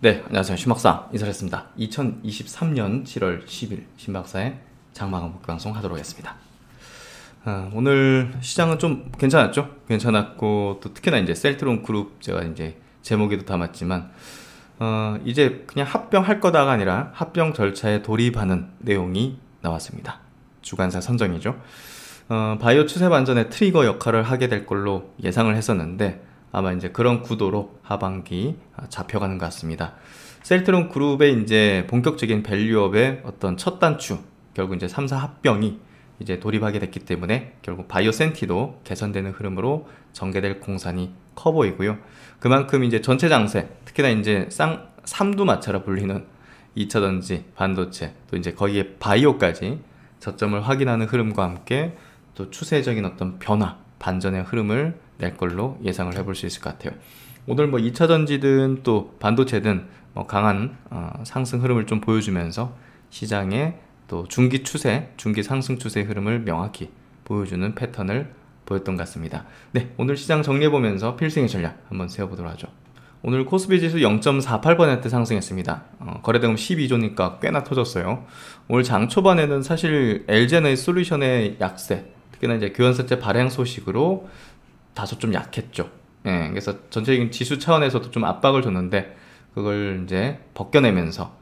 네, 안녕하세요. 신박사 인사했습니다. 2023년 7월 10일 신박사의 장마감 복귀방송 하도록 하겠습니다. 오늘 시장은 좀 괜찮았죠? 괜찮았고, 또 특히나 이제 셀트론 그룹 제가 이제 제목에도 담았지만, 이제 그냥 합병할 거다가 아니라 합병 절차에 돌입하는 내용이 나왔습니다. 주관사 선정이죠. 바이오 추세 반전의 트리거 역할을 하게 될 걸로 예상을 했었는데, 아마 이제 그런 구도로 하반기 잡혀가는 것 같습니다. 셀트론 그룹의 이제 본격적인 밸류업의 어떤 첫 단추, 결국 이제 3사 합병이 이제 돌입하게 됐기 때문에 결국 바이오 센티도 개선되는 흐름으로 전개될 공산이 커 보이고요. 그만큼 이제 전체 장세, 특히나 이제 삼두마차라 불리는 2차전지, 반도체, 또 이제 거기에 바이오까지 저점을 확인하는 흐름과 함께 또 추세적인 어떤 변화, 반전의 흐름을 낼 걸로 예상을 해볼 수 있을 것 같아요. 오늘 뭐 2차전지든 또 반도체든 뭐 강한 상승 흐름을 좀 보여주면서 시장의 또 중기 추세, 중기 상승 추세 흐름을 명확히 보여주는 패턴을 보였던 것 같습니다. 네, 오늘 시장 정리해보면서 필승의 전략 한번 세워보도록 하죠. 오늘 코스피 지수 0.48% 상승했습니다. 거래대금 12조니까 꽤나 터졌어요. 오늘 장 초반에는 사실 LG에너지 솔루션의 약세, 특히나 이제 교환사채 발행 소식으로 다소 좀 약했죠. 예, 그래서 전체적인 지수 차원에서도 좀 압박을 줬는데 그걸 이제 벗겨내면서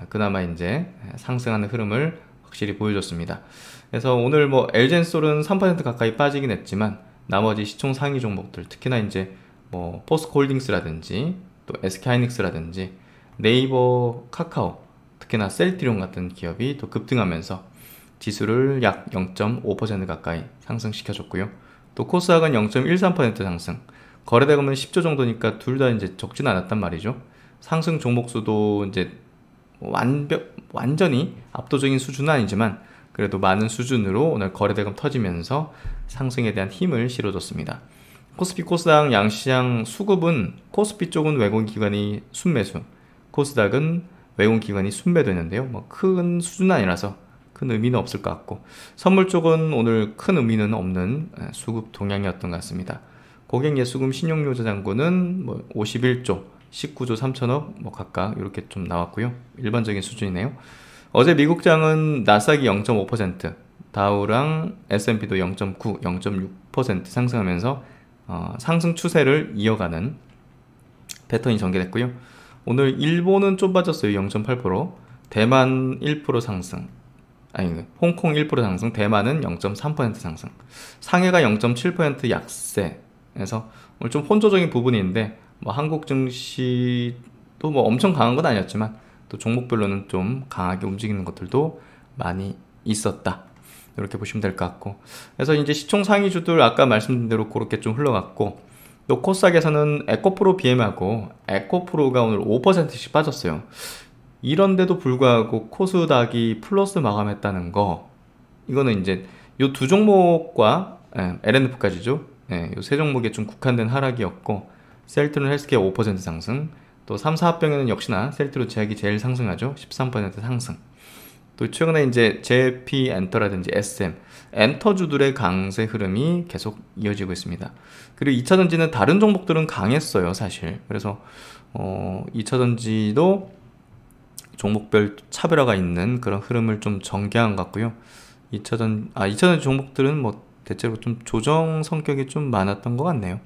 그나마 이제 상승하는 흐름을 확실히 보여줬습니다. 그래서 오늘 뭐 LG엔솔은 3% 가까이 빠지긴 했지만 나머지 시총 상위 종목들, 특히나 이제 뭐 포스코홀딩스라든지 또 SK하이닉스라든지 네이버, 카카오, 특히나 셀트리온 같은 기업이 또 급등하면서 지수를 약 0.5% 가까이 상승시켜줬고요. 또 코스닥은 0.13% 상승, 거래대금은 10조 정도니까 둘 다 이제 적진 않았단 말이죠. 상승 종목 수도 이제 완전히 압도적인 수준은 아니지만 그래도 많은 수준으로 오늘 거래대금 터지면서 상승에 대한 힘을 실어줬습니다. 코스피, 코스닥 양시장 수급은 코스피 쪽은 외국인기관이 순매수, 코스닥은 외국인기관이 순매도했는데요. 뭐 큰 수준은 아니라서 큰 의미는 없을 것 같고, 선물 쪽은 오늘 큰 의미는 없는 수급 동향이었던 것 같습니다. 고객예수금 신용료자 잔고는 뭐 51조, 19조 3천억 뭐 각각 이렇게 좀 나왔고요. 일반적인 수준이네요. 어제 미국장은 나스닥이 0.5%, 다우랑 S&P도 0.9, 0.6% 상승하면서 상승 추세를 이어가는 패턴이 전개됐고요. 오늘 일본은 좀 빠졌어요. 0.8%, 대만 1% 상승, 홍콩 1% 상승, 대만은 0.3% 상승, 상해가 0.7% 약세. 그래서 오늘 좀 혼조적인 부분인데 뭐 한국 증시도 뭐 엄청 강한 건 아니었지만 또 종목별로는 좀 강하게 움직이는 것들도 많이 있었다. 이렇게 보시면 될 것 같고, 그래서 이제 시총 상위주들 아까 말씀드린 대로 그렇게 좀 흘러갔고, 또 코스닥에서는 에코프로 BM하고 에코프로가 오늘 5%씩 빠졌어요. 이런데도 불구하고 코스닥이 플러스 마감했다는 거, 이거는 이제 요 두 종목과 LNF까지죠. 요 세 종목에 좀 국한된 하락이었고, 셀트론 헬스케어 5% 상승, 또 3사 합병에는 역시나 셀트론 제약이 제일 상승하죠. 13% 상승. 또 최근에 이제 JP 엔터라든지 SM 엔터주들의 강세 흐름이 계속 이어지고 있습니다. 그리고 2차전지는 다른 종목들은 강했어요, 사실. 그래서 2차전지도 종목별 차별화가 있는 그런 흐름을 좀 전개한 것 같고요. 2차전지 종목들은 뭐 대체로 좀 조정 성격이 좀 많았던 것 같네요.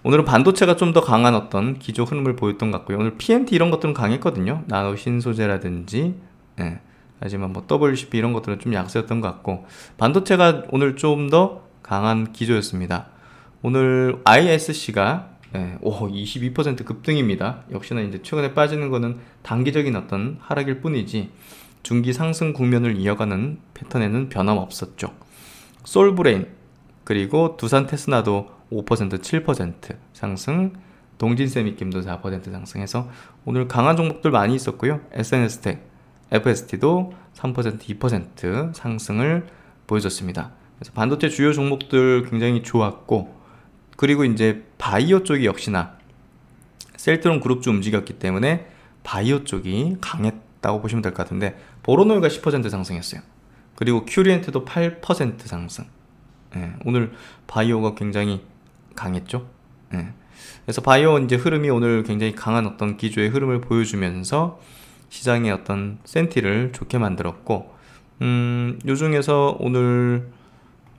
오늘은 반도체가 좀 더 강한 어떤 기조 흐름을 보였던 것 같고요. 오늘 PNT 이런 것들은 강했거든요. 나노 신소재라든지, 하지만 뭐 WCP 이런 것들은 좀 약세였던 것 같고, 반도체가 오늘 좀 더 강한 기조였습니다. 오늘 ISC가 22% 급등입니다. 역시나 이제 최근에 빠지는 거는 단기적인 어떤 하락일 뿐이지 중기 상승 국면을 이어가는 패턴에는 변함없었죠. 솔브레인 그리고 두산 테스나도 5%, 7% 상승, 동진세미킴도 4% 상승해서 오늘 강한 종목들 많이 있었고요. SNS텍, FST도 3%, 2% 상승을 보여줬습니다. 그래서 반도체 주요 종목들 굉장히 좋았고, 그리고 이제 바이오 쪽이 역시나 셀트론 그룹주 움직였기 때문에 바이오 쪽이 강했다고 보시면 될 것 같은데, 보로노이가 10% 상승했어요. 그리고 큐리엔트도 8% 상승. 오늘 바이오가 굉장히 강했죠. 그래서 바이오 이제 흐름이 오늘 굉장히 강한 어떤 기조의 흐름을 보여주면서 시장의 어떤 센티를 좋게 만들었고, 요 중에서 오늘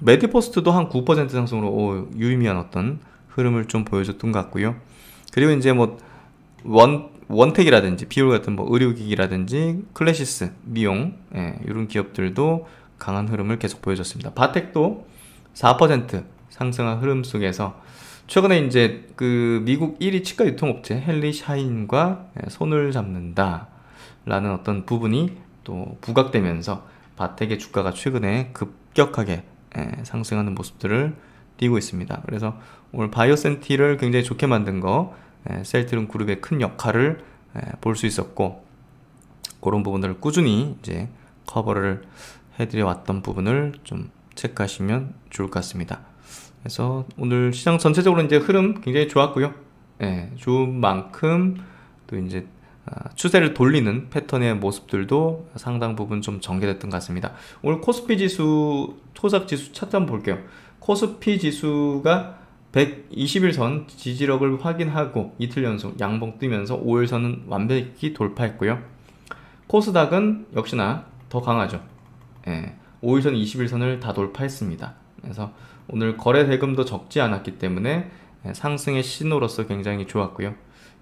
메디포스트도 한 9% 상승으로 유의미한 어떤 흐름을 좀 보여줬던 것 같고요. 그리고 이제 뭐 원텍이라든지 비올 같은 뭐 의료기기라든지 클래시스, 미용, 이런 기업들도 강한 흐름을 계속 보여줬습니다. 바텍도 4% 상승한 흐름 속에서 최근에 이제 그 미국 1위 치과 유통업체 헨리 샤인과 손을 잡는다 라는 어떤 부분이 또 부각되면서 바텍의 주가가 최근에 급격하게 상승하는 모습들을 띄고 있습니다. 그래서 오늘 바이오센티를 굉장히 좋게 만든 거 셀트리온 그룹의 큰 역할을 볼 수 있었고, 그런 부분들을 꾸준히 이제 커버를 해드려 왔던 부분을 좀 체크하시면 좋을 것 같습니다. 그래서 오늘 시장 전체적으로 이제 흐름 굉장히 좋았고요. 좋은 만큼 또 이제 추세를 돌리는 패턴의 모습들도 상당 부분 좀 전개됐던 것 같습니다. 오늘 코스피 지수, 토작 지수 차트 한번 볼게요. 코스피 지수가 120일선 지지력을 확인하고 이틀 연속 양봉 뜨면서 5일선은 완벽히 돌파했고요. 코스닥은 역시나 더 강하죠. 5일선, 21선을 다 돌파했습니다. 그래서 오늘 거래 대금도 적지 않았기 때문에 상승의 신호로서 굉장히 좋았고요.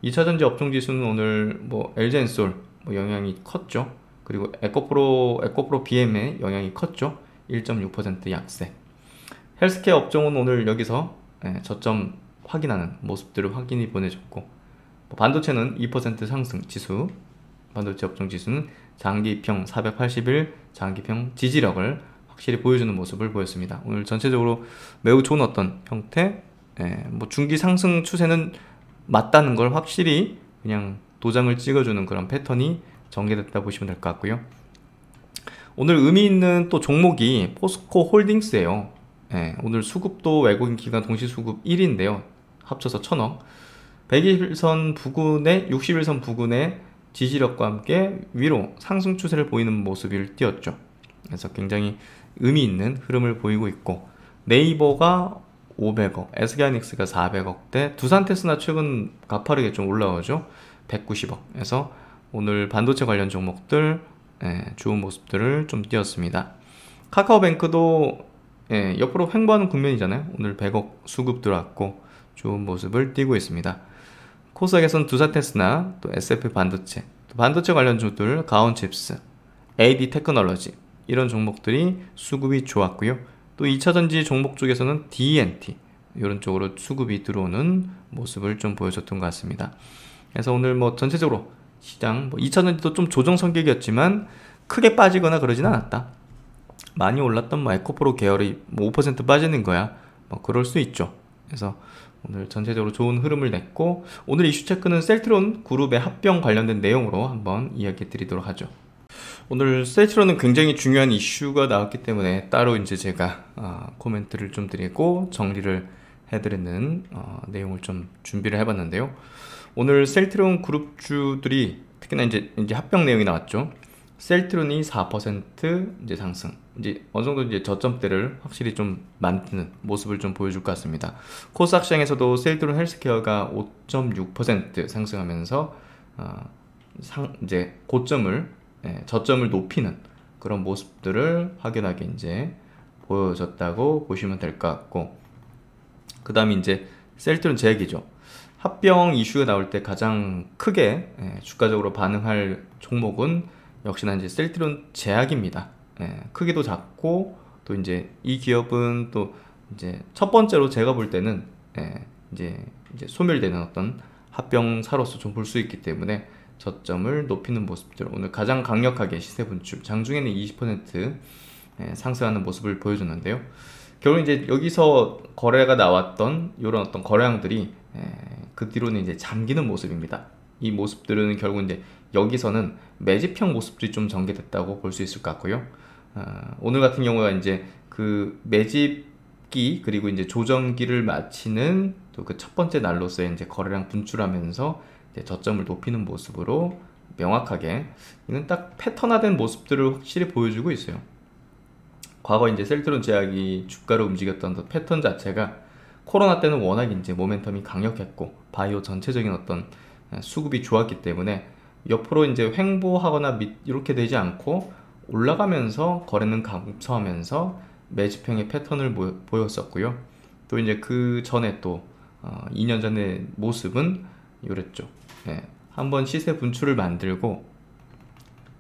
2차전지 업종지수는 오늘 뭐 LG엔솔 뭐 영향이 컸죠. 그리고 에코프로 BM의 영향이 컸죠. 1.6% 약세. 헬스케어 업종은 오늘 여기서 저점 확인하는 모습들을 확인이 보내줬고, 반도체는 2% 상승 지수, 반도체 업종 지수는 장기평 480일 장기평 지지력을 확실히 보여주는 모습을 보였습니다. 오늘 전체적으로 매우 좋은 어떤 형태, 뭐 중기 상승 추세는 맞다는 걸 확실히 그냥 도장을 찍어주는 그런 패턴이 전개됐다 보시면 될 것 같고요. 오늘 의미 있는 또 종목이 포스코 홀딩스예요. 오늘 수급도 외국인 기관 동시 수급 1위인데요. 합쳐서 1000억. 121선 부근에 61선 부근의 지지력과 함께 위로 상승 추세를 보이는 모습을 띄었죠. 그래서 굉장히 의미 있는 흐름을 보이고 있고, 네이버가 500억, SK하이닉스가 400억대, 두산테스나 최근 가파르게 좀 올라오죠. 190억. 그래서 오늘 반도체 관련 종목들 좋은 모습들을 좀 띄었습니다. 카카오뱅크도 옆으로 횡보하는 국면이잖아요. 오늘 100억 수급 들어왔고 좋은 모습을 띄고 있습니다. 코스닥에서는 두산테스나 또 SF 반도체, 또 반도체 관련 주들 가온칩스, AD 테크놀로지 이런 종목들이 수급이 좋았고요. 또 2차전지 종목 쪽에서는 D&T 이런 쪽으로 수급이 들어오는 모습을 좀 보여줬던 것 같습니다. 그래서 오늘 뭐 전체적으로 시장 2차전지도 좀 조정 성격이었지만 크게 빠지거나 그러진 않았다. 많이 올랐던 뭐 에코프로 계열이 뭐 5% 빠지는 거야, 뭐 그럴 수 있죠. 그래서 오늘 전체적으로 좋은 흐름을 냈고, 오늘 이슈 체크는 셀트리온 그룹의 합병 관련된 내용으로 한번 이야기 드리도록 하죠. 오늘 셀트리온은 굉장히 중요한 이슈가 나왔기 때문에 따로 이제 제가 코멘트를 좀 드리고 정리를 해드리는 내용을 좀 준비를 해봤는데요. 오늘 셀트리온 그룹주들이 특히나 이제 합병 내용이 나왔죠. 셀트리온이 4% 이제 상승, 이제 어느 정도 이제 저점대를 확실히 좀 만드는 모습을 좀 보여줄 것 같습니다. 코스닥 시장에서도 셀트리온 헬스케어가 5.6% 상승하면서 이제 고점을 저점을 높이는 그런 모습들을 확연하게 이제 보여줬다고 보시면 될 것 같고, 그 다음에 이제 셀트리온 제약이죠. 합병 이슈가 나올 때 가장 크게 주가적으로 반응할 종목은 역시나 이제 셀트리온 제약입니다. 크기도 작고, 또 이제 이 기업은 또 이제 첫 번째로 제가 볼 때는 이제 소멸되는 어떤 합병사로서 좀 볼 수 있기 때문에 저점을 높이는 모습들, 오늘 가장 강력하게 시세 분출, 장중에는 20% 상승하는 모습을 보여줬는데요. 결국 이제 여기서 거래가 나왔던 이런 어떤 거래량들이 그 뒤로는 이제 잠기는 모습입니다. 이 모습들은 결국 이제 여기서는 매집형 모습들이 좀 전개됐다고 볼 수 있을 것 같고요. 오늘 같은 경우가 이제 그 매집기 그리고 이제 조정기를 마치는 또 그 첫 번째 날로서의 이제 거래량 분출하면서 이제 저점을 높이는 모습으로 명확하게 이건 딱 패턴화된 모습들을 확실히 보여주고 있어요. 과거 이제 셀트리온 제약이 주가를 움직였던 그 패턴 자체가 코로나 때는 워낙 이제 모멘텀이 강력했고 바이오 전체적인 어떤 수급이 좋았기 때문에 옆으로 이제 횡보하거나 이렇게 되지 않고 올라가면서 거래는 감소하면서 매집형의 패턴을 보였었고요. 또 이제 그 전에 또 2년 전의 모습은 이랬죠. 예, 한번 시세 분출을 만들고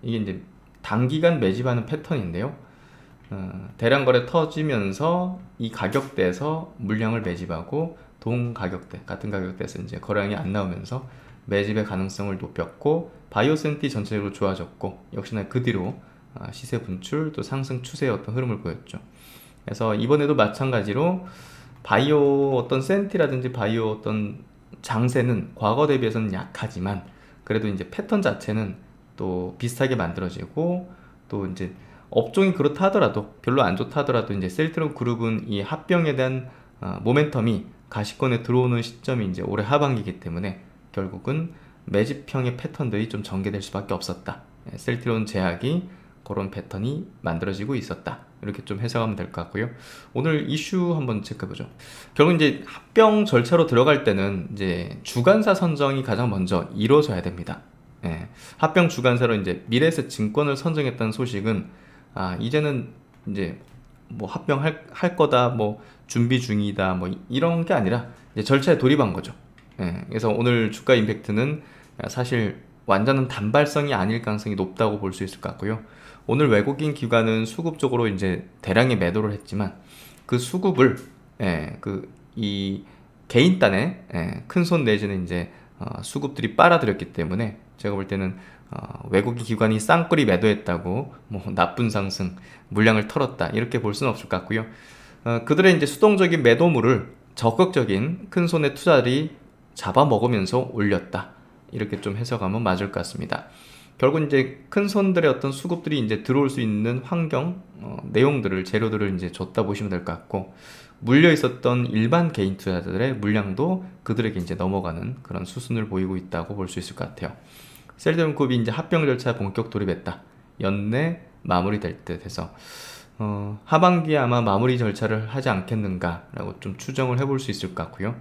이게 이제 단기간 매집하는 패턴인데요. 대량 거래 터지면서 이 가격대에서 물량을 매집하고 동 가격대, 같은 가격대에서 이제 거래량이 안 나오면서 매집의 가능성을 높였고 바이오 센티 전체적으로 좋아졌고 역시나 그 뒤로 시세 분출 또 상승 추세의 어떤 흐름을 보였죠. 그래서 이번에도 마찬가지로 바이오 어떤 센티라든지 바이오 어떤 장세는 과거 대비해서는 약하지만 그래도 이제 패턴 자체는 또 비슷하게 만들어지고 또 이제 업종이 그렇다 하더라도 별로 안 좋다 하더라도 이제 셀트론 그룹은 이 합병에 대한 모멘텀이 가시권에 들어오는 시점이 이제 올해 하반기이기 때문에 결국은 매집형의 패턴들이 좀 전개될 수밖에 없었다. 셀트론 제약이 그런 패턴이 만들어지고 있었다. 이렇게 좀 해석하면 될 것 같고요. 오늘 이슈 한번 체크해보죠. 결국 이제 합병 절차로 들어갈 때는 이제 주관사 선정이 가장 먼저 이루어져야 됩니다. 예, 합병 주관사로 이제 미래에셋 증권을 선정했다는 소식은 이제는 이제 뭐 합병할 거다, 뭐 준비 중이다, 뭐 이런 게 아니라 이제 절차에 돌입한 거죠. 예, 그래서 오늘 주가 임팩트는 사실 완전한 단발성이 아닐 가능성이 높다고 볼 수 있을 것 같고요. 오늘 외국인 기관은 수급 쪽으로 이제 대량의 매도를 했지만 그 수급을 이 개인단의 큰 손 내지는 이제 수급들이 빨아들였기 때문에 제가 볼 때는 외국인 기관이 쌍끌이 매도했다고 뭐 나쁜 상승, 물량을 털었다 이렇게 볼 수는 없을 것 같고요. 그들의 이제 수동적인 매도물을 적극적인 큰 손의 투자들이 잡아먹으면서 올렸다. 이렇게 좀 해석하면 맞을 것 같습니다. 결국 이제 큰 손들의 어떤 수급들이 이제 들어올 수 있는 환경, 내용들을, 재료들을 이제 줬다 보시면 될 것 같고, 물려 있었던 일반 개인 투자자들의 물량도 그들에게 이제 넘어가는 그런 수순을 보이고 있다고 볼 수 있을 것 같아요. 셀트론 그룹이 이제 합병 절차에 본격 돌입했다. 연내 마무리될 듯 해서, 하반기에 아마 마무리 절차를 하지 않겠는가라고 좀 추정을 해볼 수 있을 것 같고요.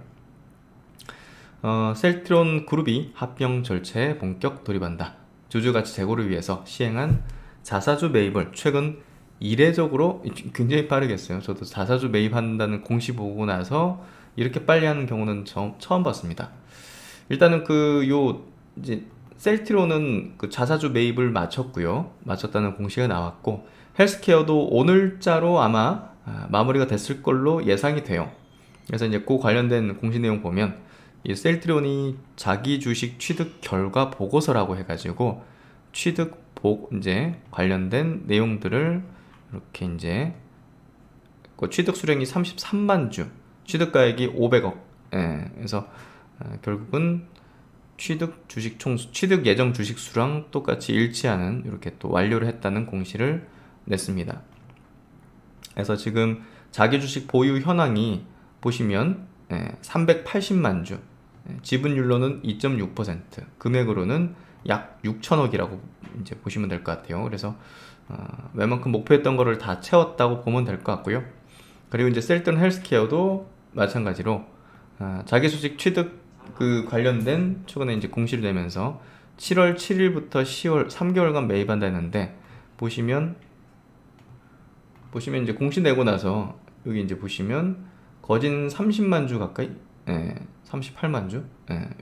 셀트론 그룹이 합병 절차에 본격 돌입한다. 주주가치 제고를 위해서 시행한 자사주 매입을 최근 이례적으로 굉장히 빠르겠어요. 저도 자사주 매입한다는 공시 보고 나서 이렇게 빨리 하는 경우는 처음 봤습니다. 일단은 이제 셀트론은 그 자사주 매입을 마쳤고요. 마쳤다는 공시가 나왔고 헬스케어도 오늘자로 아마 마무리가 됐을 걸로 예상이 돼요. 그래서 이제 그 관련된 공시 내용 보면 이 셀트론이 자기 주식 취득 결과 보고서라고 해가지고 이제 관련된 내용들을 이렇게 이제 취득 수량이 33만 주, 취득가액이 500억. 그래서 결국은 취득 예정 주식 수랑 똑같이 일치하는 이렇게 또 완료를 했다는 공시를 냈습니다. 그래서 지금 자기 주식 보유 현황이 보시면 380만 주, 지분율로는 2.6%, 금액으로는 약 6천억이라고 이제 보시면 될 것 같아요. 그래서 웬만큼 목표했던 거를 다 채웠다고 보면 될 것 같고요. 그리고 이제 셀트론 헬스케어도 마찬가지로 자기 주식 취득 그 관련된 최근에 이제 공시를 내면서 7월 7일부터 10월 3개월간 매입한다 했는데 보시면 이제 공시 내고 나서 여기 이제 보시면 거진 30만 주 가까이, 38만 주,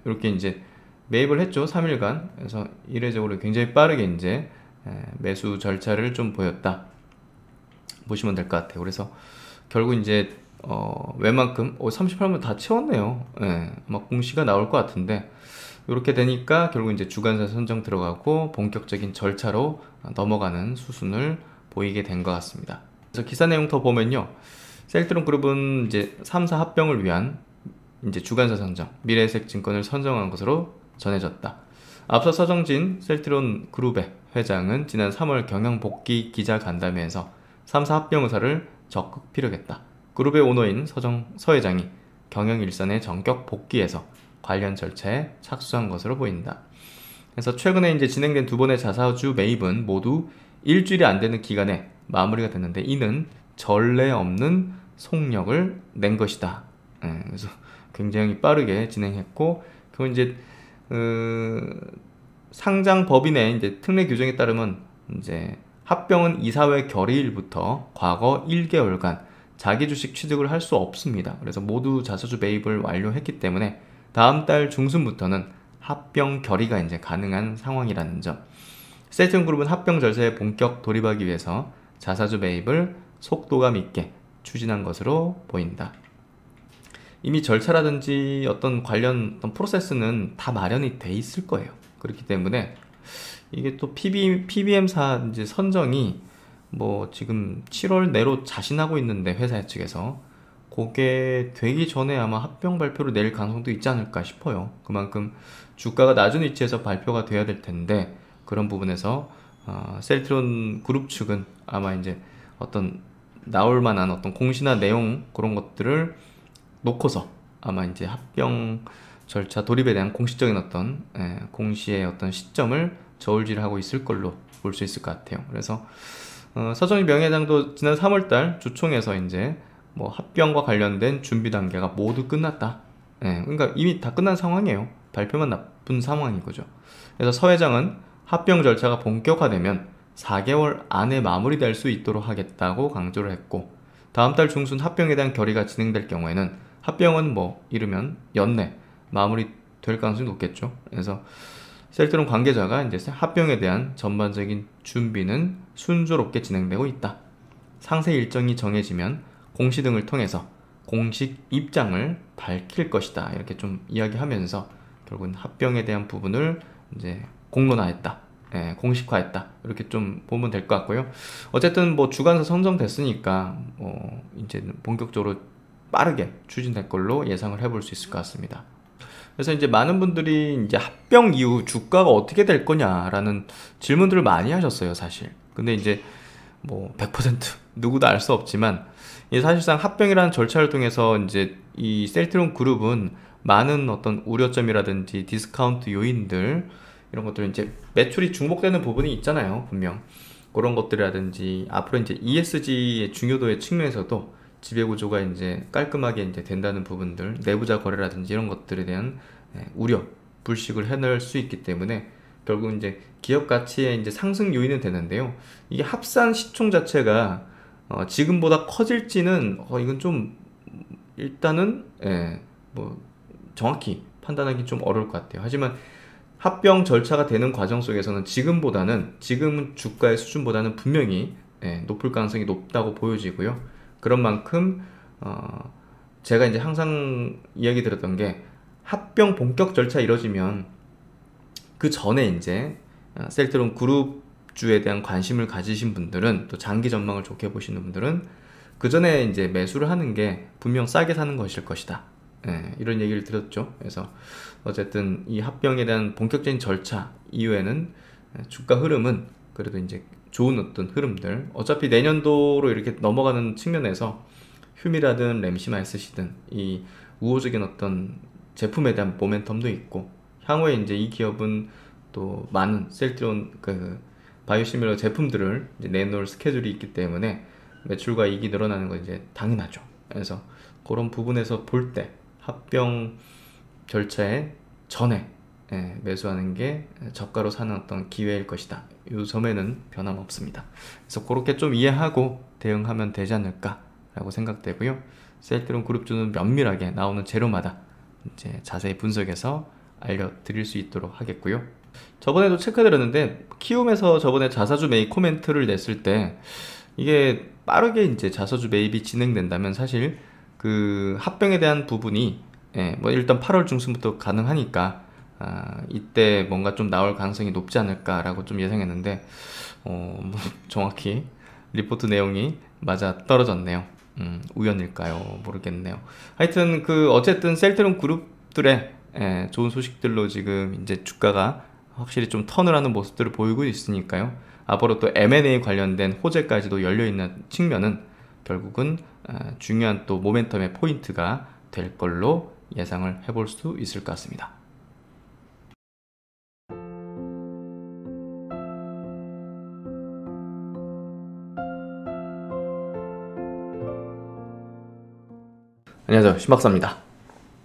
이렇게 이제 매입을 했죠. 3일간. 그래서 이례적으로 굉장히 빠르게 이제 매수 절차를 좀 보였다 보시면 될 것 같아요. 그래서 결국 이제 웬만큼 38만 다 채웠네요. 아마 공시가 나올 것 같은데 이렇게 되니까 결국 이제 주관사 선정 들어가고 본격적인 절차로 넘어가는 수순을 보이게 된 것 같습니다. 그래서 기사 내용 더 보면요. 셀트론 그룹은 이제 3사 합병을 위한 이제 주관사 선정, 미래에셋 증권을 선정한 것으로 전해졌다. 앞서 서정진 셀트론 그룹의 회장은 지난 3월 경영복귀 기자간담회에서 3사 합병 의사를 적극 피력했다. 그룹의 오너인 서 회장이 경영 일선에 전격 복귀해서 관련 절차에 착수한 것으로 보인다. 그래서 최근에 이제 진행된 두 번의 자사주 매입은 모두 일주일이 안 되는 기간에 마무리가 됐는데 이는 전례 없는 속력을 낸 것이다. 그래서 굉장히 빠르게 진행했고, 그건 이제 상장 법인의 이제 특례 규정에 따르면 이제 합병은 이사회 결의일부터 과거 1개월간 자기 주식 취득을 할 수 없습니다. 그래서 모두 자사주 매입을 완료했기 때문에 다음 달 중순부터는 합병 결의가 이제 가능한 상황이라는 점. 셀트리온그룹은 합병 절차에 본격 돌입하기 위해서 자사주 매입을 속도감 있게 추진한 것으로 보인다. 이미 절차라든지 어떤 관련 어떤 프로세스는 다 마련이 돼 있을 거예요. 그렇기 때문에 이게 또 PBM사 이제 선정이 뭐 지금 7월 내로 자신하고 있는데, 회사 측에서 그게 되기 전에 아마 합병 발표를 낼 가능성도 있지 않을까 싶어요. 그만큼 주가가 낮은 위치에서 발표가 돼야 될 텐데, 그런 부분에서 셀트리온 그룹 측은 아마 이제 어떤 나올 만한 어떤 공시나 내용, 그런 것들을 놓고서 아마 이제 합병 절차 돌입에 대한 공식적인 어떤 공시의 어떤 시점을 저울질하고 있을 걸로 볼 수 있을 것 같아요. 그래서 서정희 명예회장도 지난 3월달 주총에서 이제 뭐 합병과 관련된 준비 단계가 모두 끝났다. 그러니까 이미 다 끝난 상황이에요. 발표만 나쁜 상황인 거죠. 그래서 서 회장은 합병 절차가 본격화되면 4개월 안에 마무리될 수 있도록 하겠다고 강조를 했고, 다음 달 중순 합병에 대한 결의가 진행될 경우에는 합병은 뭐 이르면 연내 마무리될 가능성이 높겠죠. 그래서 셀트리온 관계자가 이제 합병에 대한 전반적인 준비는 순조롭게 진행되고 있다. 상세 일정이 정해지면 공시 등을 통해서 공식 입장을 밝힐 것이다. 이렇게 좀 이야기하면서 결국은 합병에 대한 부분을 이제 공론화했다. 공식화했다. 이렇게 좀 보면 될 것 같고요. 어쨌든 뭐 주관사 선정됐으니까 이제 본격적으로 빠르게 추진될 걸로 예상을 해볼 수 있을 것 같습니다. 그래서 이제 많은 분들이 이제 합병 이후 주가가 어떻게 될 거냐라는 질문들을 많이 하셨어요, 사실. 근데 이제 뭐 100% 누구도 알 수 없지만, 사실상 합병이라는 절차를 통해서 이제 이 셀트리온 그룹은 많은 어떤 우려점이라든지 디스카운트 요인들, 이런 것들 이제 매출이 중복되는 부분이 있잖아요, 분명. 그런 것들이라든지 앞으로 이제 ESG의 중요도의 측면에서도 지배구조가 이제 깔끔하게 이제 된다는 부분들, 내부자 거래라든지 이런 것들에 대한 우려, 불식을 해낼 수 있기 때문에 결국 이제 기업 가치의 이제 상승 요인은 되는데요. 이게 합산 시총 자체가 지금보다 커질지는 이건 좀 일단은 뭐 정확히 판단하기 좀 어려울 것 같아요. 하지만 합병 절차가 되는 과정 속에서는 지금은 주가의 수준보다는 분명히 높을 가능성이 높다고 보여지고요. 그런 만큼 제가 이제 항상 이야기 드렸던 게, 합병 본격 절차 이뤄지면 그 전에 이제 셀트리온 그룹주에 대한 관심을 가지신 분들은, 또 장기 전망을 좋게 보시는 분들은 그 전에 이제 매수를 하는 게 분명 싸게 사는 것일 것이다. 이런 얘기를 드렸죠. 그래서 어쨌든 이 합병에 대한 본격적인 절차 이후에는 주가 흐름은 그래도 이제 좋은 어떤 흐름들, 어차피 내년도로 이렇게 넘어가는 측면에서 휴미라든 램시마이스시든 이 우호적인 어떤 제품에 대한 모멘텀도 있고, 향후에 이제 이 기업은 또 많은 셀트리온 그 바이오시밀러 제품들을 이제 내놓을 스케줄이 있기 때문에 매출과 이익이 늘어나는 건 이제 당연하죠. 그래서 그런 부분에서 볼 때 합병 절차에 전에 매수하는 게 저가로 사는 어떤 기회일 것이다. 이 점에는 변함없습니다. 그래서 그렇게 좀 이해하고 대응하면 되지 않을까라고 생각되고요. 셀트리온 그룹주는 면밀하게 나오는 재료마다 이제 자세히 분석해서 알려드릴 수 있도록 하겠고요. 저번에도 체크드렸는데, 키움에서 저번에 자사주 매입 코멘트를 냈을 때, 이게 빠르게 이제 자사주 매입이 진행된다면 사실 그 합병에 대한 부분이 뭐 일단 8월 중순부터 가능하니까 이때 뭔가 좀 나올 가능성이 높지 않을까라고 좀 예상했는데, 뭐 정확히 리포트 내용이 맞아 떨어졌네요. 우연일까요? 모르겠네요. 하여튼 어쨌든 셀트리온 그룹들의 좋은 소식들로 지금 이제 주가가 확실히 좀 턴을 하는 모습들을 보이고 있으니까요. 앞으로 또 M&A 관련된 호재까지도 열려있는 측면은 결국은 중요한 또 모멘텀의 포인트가 될 걸로 예상을 해볼 수 있을 것 같습니다. 안녕하세요, 신박사입니다.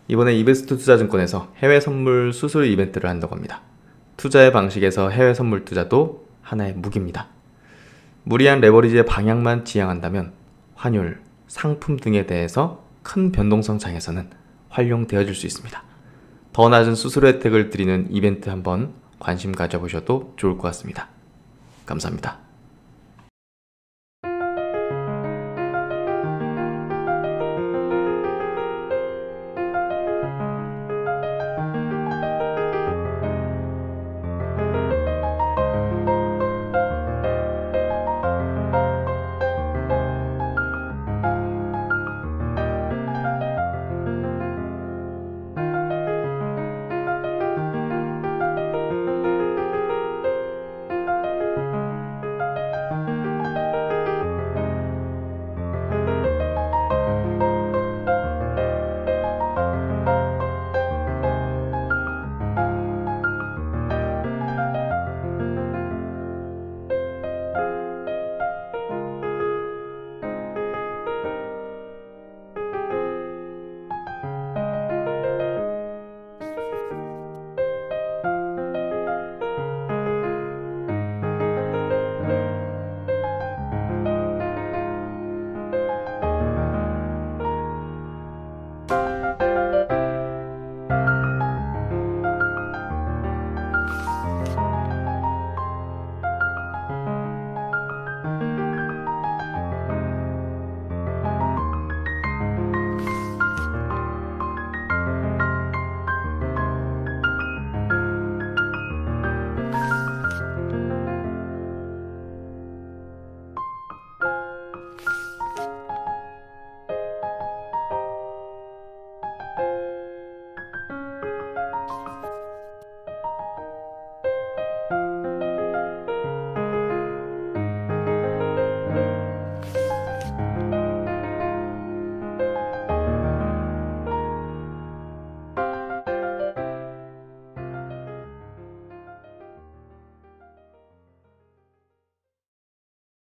이번에 이베스트 투자증권에서 해외 선물 수수료 이벤트를 한다고 합니다. 투자의 방식에서 해외 선물 투자도 하나의 무기입니다. 무리한 레버리지의 방향만 지향한다면 환율, 상품 등에 대해서 큰 변동성 장에서는 활용되어질 수 있습니다. 더 낮은 수수료 혜택을 드리는 이벤트 한번 관심 가져보셔도 좋을 것 같습니다. 감사합니다.